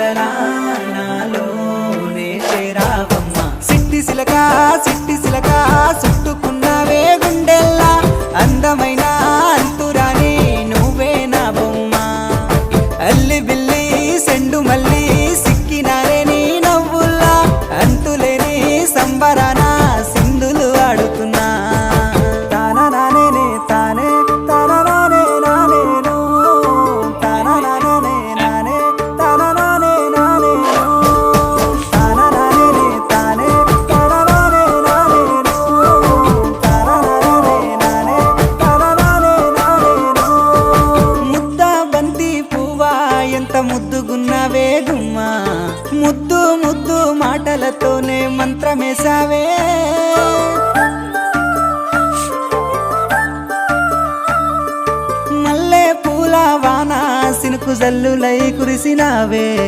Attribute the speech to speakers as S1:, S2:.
S1: కలలా నాలోనే చేరావమ్మ. సిట్టి సిలక సిట్టి సిలక చుట్టుకున్నావే గుండెల్లా అందమైన అంతురాని నువ్వే నా బొమ్మ. అల్లి బిల్లి సెండు మల్లి సిక్కినారే నీ నవ్వుల్లా అంతులేని సంబరాన సింధులు ఆడుతున్నా. తానా నానే తానే తానా నానే నానేను తానా నానే నానే తానా నానే నానేను తానా నానే తానే తానా నానే నానేను తానా నానే నానే తానా నానే నానేను. ముద్ద బంతి పువ్వా ఎంత ముద్దుగున్నావే గుమ్మా. ముద్దు ముద్దు మాటలతోనే మంత్రమేసావే. మల్లె పూల వాన సినుకు జల్లులై కురిసినావే.